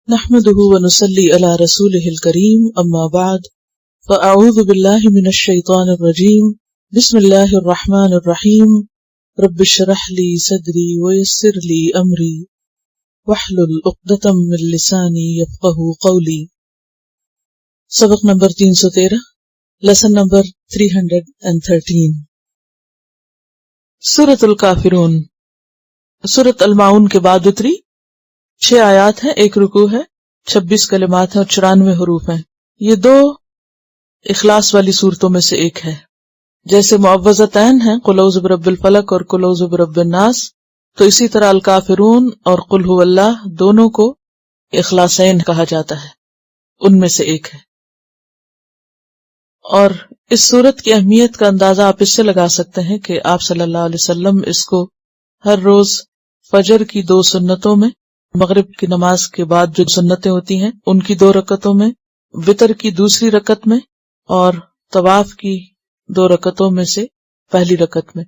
نحمده ونصلي على رسوله الكريم اما بعد فاعوذ بالله من الشيطان الرجيم بسم الله الرحمن الرحيم رب اشرح لي صدري ويسر لي امري واحلل عقدة من لساني يفقهوا قولي. سبق نمبر 313، لیسن نمبر 313، سورۃ الکافرون، سورۃ الماعون کے بعد اتری. 6 آیات ہیں، 1 رکوع ہے، 26 کلمات ہیں اور 94 حروف ہیں. یہ 2 اخلاص والی صورتوں میں سے ایک ہے. جیسے معوذتین ہیں، قل اعوذ برب الفلق اور قل اعوذ برب الناس، تو اسی طرح الکافرون اور قل هو اللہ دونوں کو اخلاصین کہا جاتا ہے، ان میں سے ایک ہے. اور اس صورت کی اہمیت کا اندازہ آپ اس سے لگا سکتے ہیں کہ آپ صلی اللہ علیہ وسلم اس کو ہر روز فجر کی 2 سنتوں میں، مغرب کی نماز کے بعد جو سنتیں ہوتی ہیں ان کی 2 رکعتوں میں، وتر کی دوسری رکعت میں اور طواف کی 2 رکعتوں میں سے پہلی رکعت میں،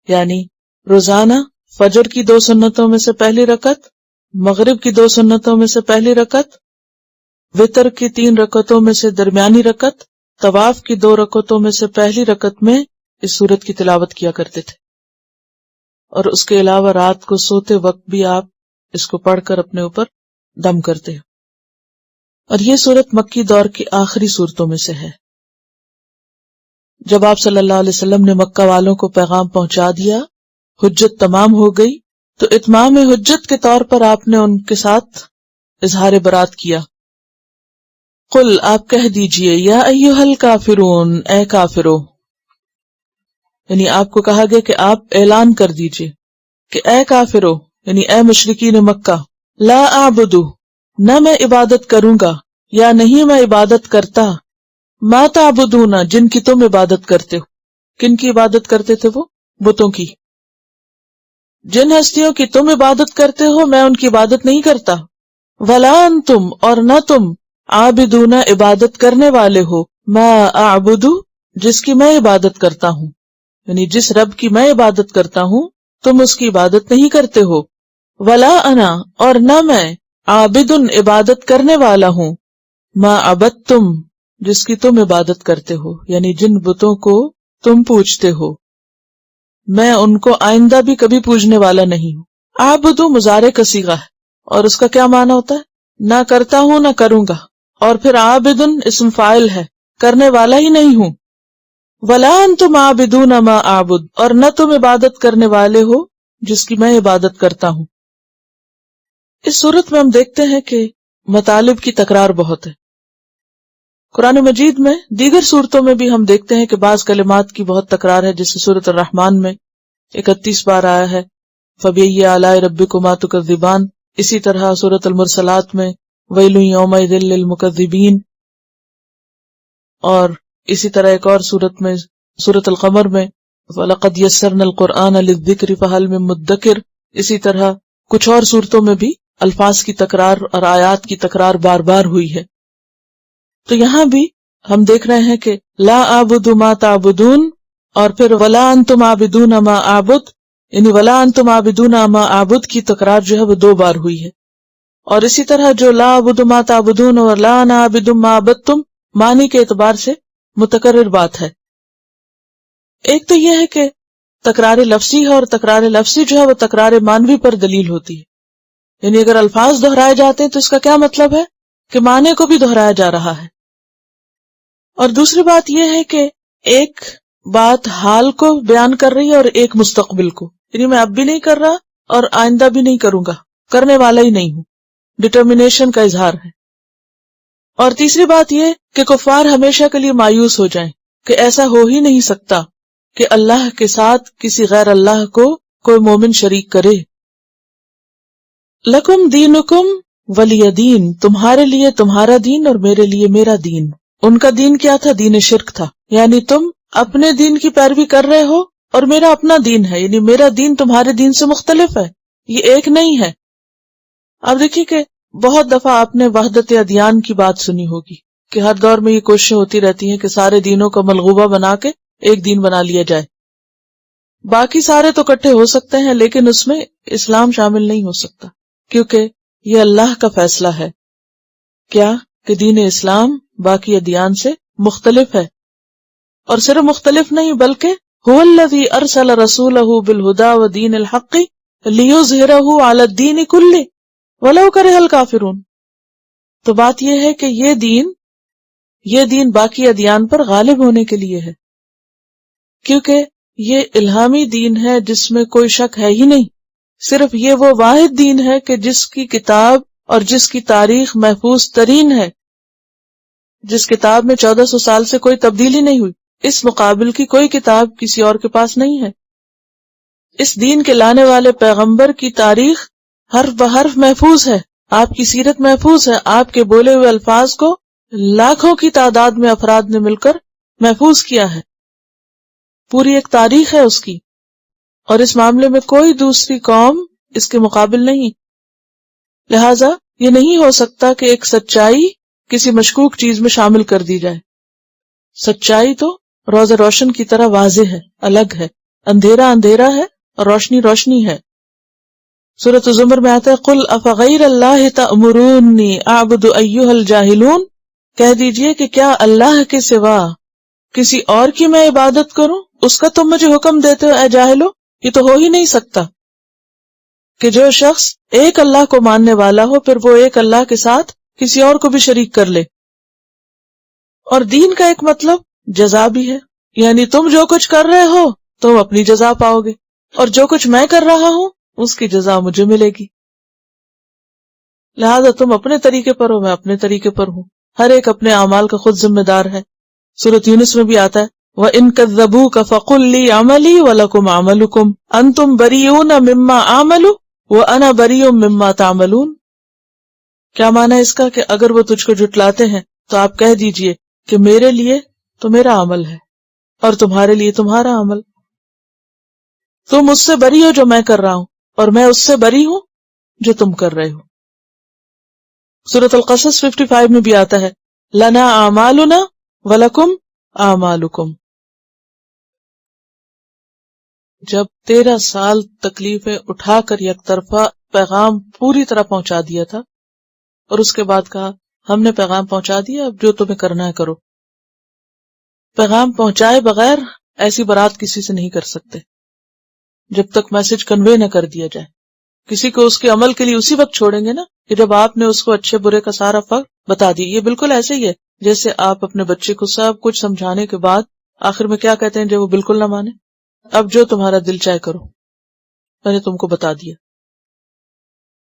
یعنی روزانہ فجر کی 2 سنتوں میں سے پہلی رکعت، مغرب کی 2 سنتوں میں سے پہلی رکعت، وتر کی 3 رکعتوں میں سے درمیانی رکعت، طواف کی 2 رکعتوں میں سے پہلی رکعت میں اس سورت کی تلاوت کیا کرتے تھے. اور اس کے علاوہ رات کو سوتے وقت بھی آپ اس کو پڑھ کر اپنے اوپر دم کرتے ہو. اور یہ سورت مکی دور کی آخری صورتوں میں سے ہے. جب آپ صلی اللہ علیہ وسلم نے مکہ والوں کو پیغام پہنچا دیا، حجت تمام ہو گئی، تو اتمام حجت کے طور پر آپ نے ان کے ساتھ اظہار برات کیا. قل، آپ کہہ دیجئے، یا ایھا الکافرون، اے کافرو، یعنی آپ کو کہا گیا کہ آپ اعلان کر دیجئے کہ اے کافرو، یعنی اے مشرکین مکہ، لا اعبدو، نہ میں عبادت کروں گا یا نہیں میں عبادت کرتا، ما تعبدون، جن کی تم عبادت کرتے ہو. کن کی عبادت کرتے تھے وہ؟ بتوں کی. جن ہستیوں کی تم عبادت کرتے ہو میں ان کی عبادت نہیں کرتا. ولا انتم، اور نہ تم، عابدون، عبادت کرنے والے ہو، ما اعبدو، جس کی میں عبادت کرتا ہوں، یعنی جس رب کی میں عبادت کرتا ہوں تم اس کی عبادت نہیں کرتے ہو. ولا انا، اور نہ میں، عابدن، عبادت کرنے والا ہوں، ما عبدتم، جس کی تم عبادت کرتے ہو، یعنی جن بتوں کو تم پوجتے ہو میں ان کو آئندہ بھی کبھی پوجنے والا نہیں ہوں. عابدو مضارع کا صیغہ ہے اور اس کا کیا معنی ہوتا ہے؟ نہ کرتا ہوں نہ کروں گا. اور پھر عابدن اسم فاعل ہے، کرنے والا ہی نہیں ہوں. ولا انتم عابدون ما اعبد، اور نہ تم عبادت کرنے والے ہو جس کی میں عبادت کرتا ہوں. اس صورت میں ہم دیکھتے ہیں کہ مطالب کی تکرار بہت ہے. قرآن مجید میں دیگر صورتوں میں بھی ہم دیکھتے ہیں کہ بعض کلمات کی بہت تکرار ہے، جیسے سورۃ الرحمن میں 31 بار آیا ہے فَبِأَيِّ آلَاءِ رَبِّكُمَا تُكَذِّبَانِ. اسی طرح سورۃ المرسلات میں وَيْلٌ يَوْمَئِذٍ لِّلْمُكَذِّبِينَ، اور اسی طرح ایک اور صورت میں سورۃ القمر میں وَلَقَدْ يَسَّرْنَا الْقُرْآنَ لِلذِّكْرِ فَهَلْ مِن مُدَّكِرٍ. اسی طرح کچھ اور صورتوں میں بھی الفاظ کی تکرار اور آیات کی تکرار بار بار ہوئی ہے. تو یہاں بھی ہم دیکھ رہے ہیں کہ لا اعبد ما تعبدون، اور پھر ولا انتم عابدون ما اعبد، یعنی ولا انتم عابدون ما اعبد کی تکرار جو ہے وہ 2 بار ہوئی ہے. اور اسی طرح جو لا اعبد ما تعبدون اور لا انا عابد ما عبدتم معنی کے اعتبار سے متکرر بات ہے. ایک تو یہ ہے کہ تکرار لفظی ہے، اور تکرار لفظی جو ہے وہ تکرار معنوی پر دلیل ہوتی ہے. یعنی اگر الفاظ دہرائے جاتے ہیں تو اس کا کیا مطلب ہے کہ معنی کو بھی دہرایا جا رہا ہے. اور دوسری بات یہ ہے کہ ایک بات حال کو بیان کر رہی ہے اور ایک مستقبل کو، یعنی میں اب بھی نہیں کر رہا اور آئندہ بھی نہیں کروں گا، کرنے والا ہی نہیں ہوں، ڈٹرمینیشن کا اظہار ہے. اور تیسری بات یہ کہ کفار ہمیشہ کے لیے مایوس ہو جائیں کہ ایسا ہو ہی نہیں سکتا کہ اللہ کے ساتھ کسی غیر اللہ کو کوئی مومن شریک کرے. لکم دینکم ولی دین، تمہارے لیے تمہارا دین اور میرے لیے میرا دین. ان کا دین کیا تھا؟ دین شرک تھا، یعنی تم اپنے دین کی پیروی کر رہے ہو اور میرا اپنا دین ہے، یعنی میرا دین تمہارے دین سے مختلف ہے، یہ ایک نہیں ہے. اب دیکھیے کہ بہت دفعہ آپ نے وحدت ادیان کی بات سنی ہوگی کہ ہر دور میں یہ کوششیں ہوتی رہتی ہیں کہ سارے دینوں کو ملغوبہ بنا کے ایک دین بنا لیا جائے. باقی سارے تو اکٹھے ہو سکتے ہیں لیکن اس میں اسلام شامل نہیں ہو سکتا، کیونکہ یہ اللہ کا فیصلہ ہے. کیا کہ دین اسلام باقی ادیان سے مختلف ہے، اور صرف مختلف نہیں بلکہ هو الذی ارسل رسولہ بالہدی ودین الحق لیظہرہ علی الدین کلہ ولو کرہ الکافرون. تو بات یہ ہے کہ یہ دین باقی ادیان پر غالب ہونے کے لیے ہے، کیونکہ یہ الہامی دین ہے جس میں کوئی شک ہے ہی نہیں. صرف یہ وہ واحد دین ہے کہ جس کی کتاب اور جس کی تاریخ محفوظ ترین ہے، جس کتاب میں 1400 سال سے کوئی تبدیلی نہیں ہوئی. اس مقابل کی کوئی کتاب کسی اور کے پاس نہیں ہے. اس دین کے لانے والے پیغمبر کی تاریخ حرف بحرف محفوظ ہے، آپ کی سیرت محفوظ ہے، آپ کے بولے ہوئے الفاظ کو لاکھوں کی تعداد میں افراد نے مل کر محفوظ کیا ہے. پوری ایک تاریخ ہے اس کی، اور اس معاملے میں کوئی دوسری قوم اس کے مقابل نہیں. لہذا یہ نہیں ہو سکتا کہ ایک سچائی کسی مشکوک چیز میں شامل کر دی جائے. سچائی تو روز روشن کی طرح واضح ہے، الگ ہے. اندھیرا اندھیرا ہے اور روشنی روشنی ہے. سورۃ الزمر میں آتا ہے قل افغیر اللہ تأمرونی اعبد ایھا الجاہلون، کہہ دیجئے کہ کیا اللہ کے سوا کسی اور کی میں عبادت کروں، اس کا تم مجھے حکم دیتے ہو اے جاہلو. یہ تو ہو ہی نہیں سکتا کہ جو شخص ایک اللہ کو ماننے والا ہو پھر وہ ایک اللہ کے ساتھ کسی اور کو بھی شریک کر لے. اور دین کا ایک مطلب جزا بھی ہے، یعنی تم جو کچھ کر رہے ہو تم اپنی جزا پاؤ گے، اور جو کچھ میں کر رہا ہوں اس کی جزا مجھے ملے گی. لہذا تم اپنے طریقے پر ہو، میں اپنے طریقے پر ہوں. ہر ایک اپنے اعمال کا خود ذمہ دار ہے. سورۃ یونس میں بھی آتا ہے وَإِن كَذَّبُوكَ فَقُل لِّي عَمَلِي وَلَكُمْ عَمَلُكُمْ أَنْتُمْ بَرِيئُونَ مِمَّا أَعْمَلُ وَأَنَا بَرِيءٌ مِّمَّا تَعْمَلُونَ. کیا معنی اس کا کہ اگر وہ تجھ کو جھٹلاتے ہیں تو آپ کہہ دیجئے کہ میرے لیے تو میرا عمل ہے اور تمہارے لیے تمہارا عمل. تم اس سے بری ہو جو میں کر رہا ہوں اور میں اس سے بری ہوں جو تم کر رہے ہو. سورۃ القصص 55 میں بھی آتا ہے لنا اعمالنا ولکم اعمالکم. جب 13 سال تکلیفیں اٹھا کر یک طرفہ پیغام پوری طرح پہنچا دیا تھا اور اس کے بعد کہا ہم نے پیغام پہنچا دیا، اب جو تمہیں کرنا ہے کرو. پیغام پہنچائے بغیر ایسی برات کسی سے نہیں کر سکتے جب تک میسج کنوے نہ کر دیا جائے. کسی کو اس کے عمل کے لیے اسی وقت چھوڑیں گے نا کہ جب آپ نے اس کو اچھے برے کا سارا فرق بتا دیا. یہ بالکل ایسے ہی ہے جیسے آپ اپنے بچے کو سب کچھ سمجھانے کے بعد آخر میں کیا کہتے ہیں جب وہ بالکل نہ مانے، اب جو تمہارا دل چاہے کرو، میں نے تم کو بتا دیا.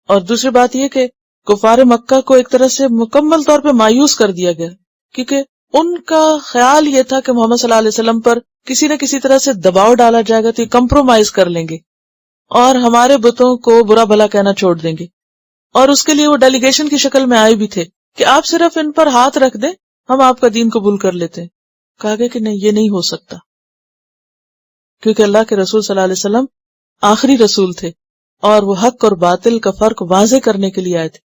اور دوسری بات یہ کہ کفار مکہ کو ایک طرح سے مکمل طور پہ مایوس کر دیا گیا، کیونکہ ان کا خیال یہ تھا کہ محمد صلی اللہ علیہ وسلم پر کسی نہ کسی طرح سے دباؤ ڈالا جائے گا تو یہ کمپرومائز کر لیں گے اور ہمارے بتوں کو برا بھلا کہنا چھوڑ دیں گے. اور اس کے لیے وہ ڈیلیگیشن کی شکل میں آئے بھی تھے کہ آپ صرف ان پر ہاتھ رکھ دیں ہم آپ کا دین قبول کر لیتے ہیں. کہا گیا کہ نہیں، یہ نہیں ہو سکتا، کیونکہ اللہ کے رسول صلی اللہ علیہ وسلم آخری رسول تھے اور وہ حق اور باطل کا فرق واضح کرنے کے لیے آئے تھے.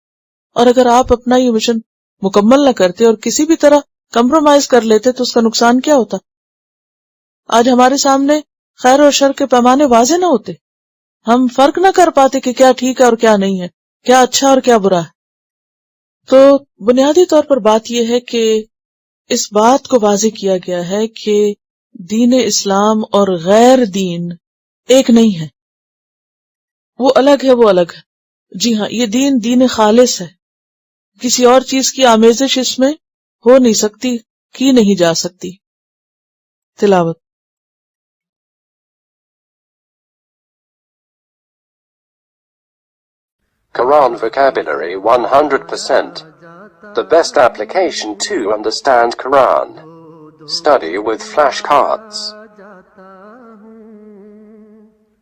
اور اگر آپ اپنا یہ مشن مکمل نہ کرتے اور کسی بھی طرح کمپرومائز کر لیتے تو اس کا نقصان کیا ہوتا؟ آج ہمارے سامنے خیر اور شر کے پیمانے واضح نہ ہوتے، ہم فرق نہ کر پاتے کہ کیا ٹھیک ہے اور کیا نہیں ہے، کیا اچھا اور کیا برا ہے. تو بنیادی طور پر بات یہ ہے کہ اس بات کو واضح کیا گیا ہے کہ دین اسلام اور غیر دین ایک نہیں ہے، وہ الگ ہے، وہ الگ ہے. جی ہاں، یہ دین خالص ہے، کسی اور چیز کی آمیزش اس میں ہو نہیں سکتی، کی نہیں جا سکتی. تلاوت. Quran vocabulary 100%. The best application to understand Quran. Study with flashcards.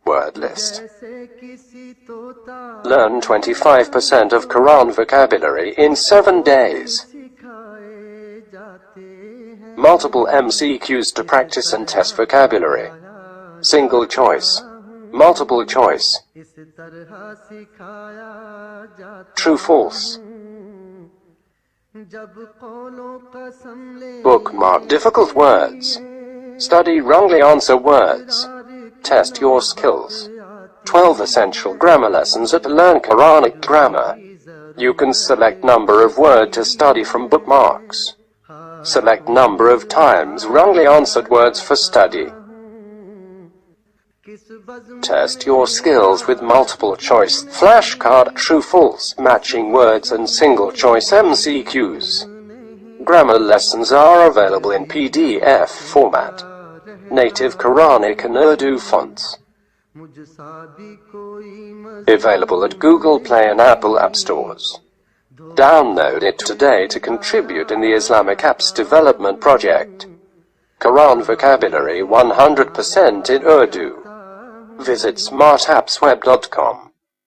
Word list. Learn 25% of Quran vocabulary in 7 days. Multiple MCQs to practice and test vocabulary. Single choice. Multiple choice. True, false. Bookmark difficult words. Study wrongly answer words. Test your skills. 12 essential grammar lessons at Learn Quranic Grammar. You can select number of word to study from bookmarks. Select number of times wrongly answered words for study. Test your skills with multiple choice, flashcard, true-false, matching words and single choice MCQs. Grammar lessons are available in PDF format. Native Quranic and Urdu fonts. Available at Google Play and Apple App Stores. Download it today to contribute in the Islamic Apps Development Project. Quran vocabulary 100% in Urdu. Visit smartappsweb.com.